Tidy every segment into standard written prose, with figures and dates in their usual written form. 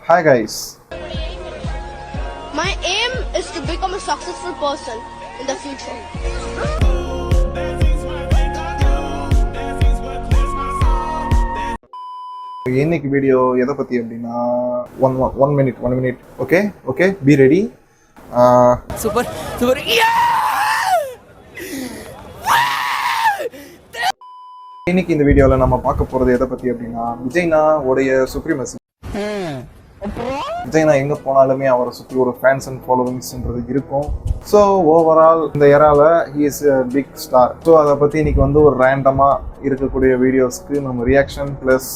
Hi guys. My aim is to become a successful person in the future. இன்னைக்கு video எதை பத்தி அப்படின்னா one minute okay be ready. Super இன்னைக்கு இந்த வீடியோல நம்ம பார்க்க போறது எதை பத்தி அப்படின்னா விஜய்னா உடைய சுப்ரீமசி. விஜய்னா எங்க போனாலுமே அவரை சுற்றி ஒரு ஃபேன்ஸ் அண்ட் ஃபாலோவிங்ஸ்ன்றது இருக்கும். ஸோ ஓவரால் இந்த ஏரால he is a big star. So அதை பற்றி இன்னைக்கு வந்து ஒரு ரேண்டமாக இருக்கக்கூடிய வீடியோஸ்க்கு நம்ம ரியாக்ஷன் ப்ளஸ்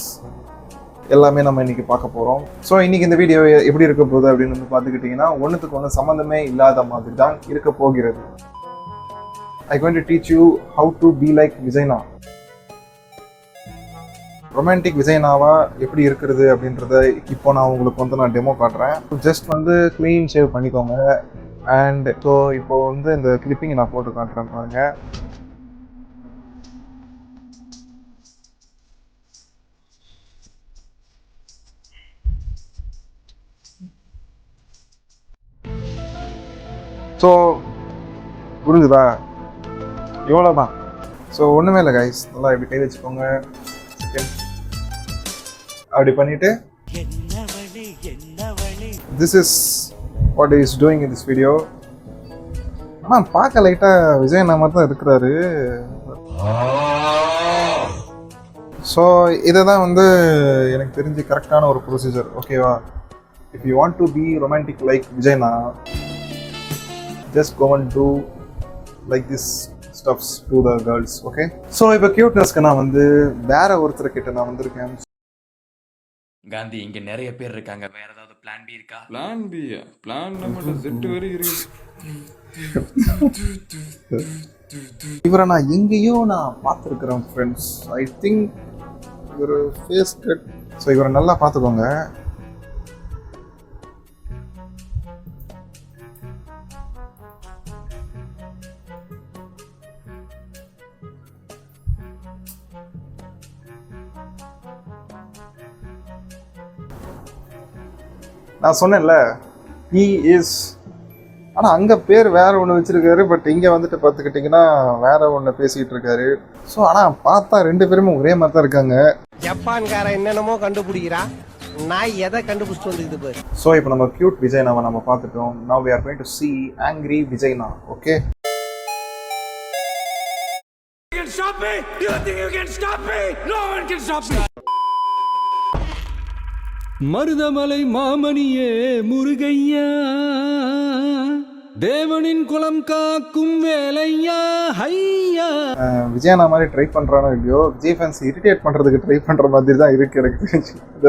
எல்லாமே நம்ம இன்னைக்கு பார்க்க போகிறோம். ஸோ இன்னைக்கு இந்த வீடியோ எப்படி இருக்க போகுது அப்படின்னு வந்து பார்த்துக்கிட்டிங்கன்னா ஒன்றுத்துக்கு ஒன்று சம்மந்தமே இல்லாத மாதிரி தான் இருக்க போகிறது. I going to teach you how to be like விஜய்னா. ரொமான்டிக் விஜய்னாவா எப்படி இருக்கிறது அப்படின்றத இப்போ நான் உங்களுக்கு வந்து நான் டெமோ காட்டுறேன். ஜஸ்ட் வந்து க்ளீன் ஷேவ் பண்ணிக்கோங்க. அண்ட் ஸோ இப்போ வந்து இந்த கிளிப்பிங் நான் போட்டு காட்டுறேன் பாருங்க. ஸோ புரிஞ்சுதா? இவ்வளோதான். ஸோ ஒன்றுமே இல்லை கைஸ், நல்லா இப்படி கை வச்சுக்கோங்க. அப்படி பண்ணிட்டு this is what is doing in this video. ஆனால் பார்க்க லைட்டாக விஜய் அண்ணா மாதிரி தான் இருக்கிறாரு. ஸோ இதை தான் வந்து எனக்கு தெரிஞ்சு கரெக்டான ஒரு ப்ரொசீஜர். ஓகேவா? If you want to be romantic like விஜய்னா just go and do like this stuffs to the girls. Okay, so இப்போ கியூட்னஸ்க்கு நான் வந்து வேற ஒருத்தர் கிட்ட நான் வந்திருக்கேன். காந்தி, இங்க நிறைய பேர் இருக்காங்க, வேற ஏதாவது பிளான் பி இருக்கா? பிளான் பியா? பிளான் நம்ம செட் வரை இருக்கு. இவரை நான் எங்கேயோ நான் பார்த்துருக்கிறேன் ஃப்ரெண்ட்ஸ். ஐ திங்க் இவர் ஃபேஸ் கட். ஸோ இவரை நல்லா பார்த்துக்கோங்க. நான் சொன்னேன்ல ஹீ இஸ், ஆனால் அங்கே பேர் வேற ஒன்று வச்சிருக்காரு, பட் இங்கே வந்துட்டு பார்த்துக்கிட்டிங்கன்னா வேற ஒன்று பேசிகிட்டு இருக்காரு. ஸோ ஆனால் பார்த்தா ரெண்டு பேருமே ஒரே மாதிரி தான் இருக்காங்க. ஜப்பான்காரன் என்னென்னமோ கண்டுபிடிக்கிறா, நான் எதை கண்டுபிடிச்சிட்டு வந்துக்குது பாரு. ஸோ இப்போ நம்ம கியூட் விஜய்னாவை நம்ம பார்த்துட்டோம். Now we are going to see angry விஜய்னா. Okay, You can stop me? You think you can stop me? No one can stop me. Marudhamalai மாமணியே முருகையா, தேவனின் குலம் காக்கும் வேலையா ஹையா. விஜயனா மாதிரி ட்ரை பண்றானோ இல்லையோ, விஜய் ஃபேன்ஸ் இரிட்டேட் பண்றதுக்கு ட்ரை பண்ற மாதிரி தான் இருக்கு எனக்கு.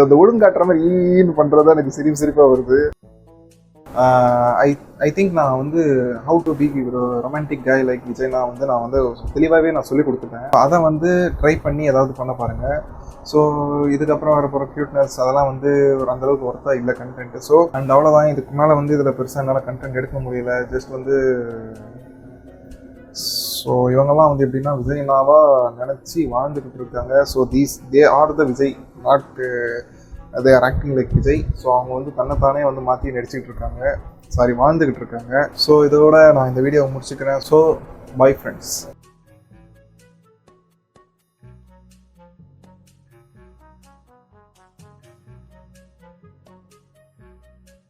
அந்த ஒழுங்காட்டுற மாதிரி ஈன்னு பண்றதா எனக்கு சிரிப்பா வருது. ஐ திங்க் நான் வந்து ஹவு டு பி ஒரு ரொமான்டிக் கை லைக் விஜய்னா வந்து நான் வந்து தெளிவாகவே நான் சொல்லி கொடுத்துட்டேன். அதை வந்து ட்ரை பண்ணி ஏதாவது பண்ண பாருங்கள். ஸோ இதுக்கப்புறம் வர போகிற க்யூட்னஸ் அதெல்லாம் வந்து ஒரு அந்தளவுக்கு ஒர்த்தாக இல்லை கண்டென்ட். ஸோ அண்ட் அவ்வளோதான். இதுக்கு மேலே வந்து இதில் பெருசாக என்னால் கண்டென்ட் எடுக்க முடியல. ஜஸ்ட் வந்து ஸோ இவங்கெல்லாம் வந்து எப்படின்னா விஜய்னாவா நினச்சி வாழ்ந்துக்கிட்டு இருக்காங்க. So they are the Vijay, not they are acting like Vijay. So அவங்க வந்து தன்னைத்தானே வந்து மாற்றி நடிச்சுக்கிட்டு இருக்காங்க, வாழ்ந்துக்கிட்டு இருக்காங்க. ஸோ இதோட நான் இந்த வீடியோவை முடிச்சுக்கிறேன். So bye friends.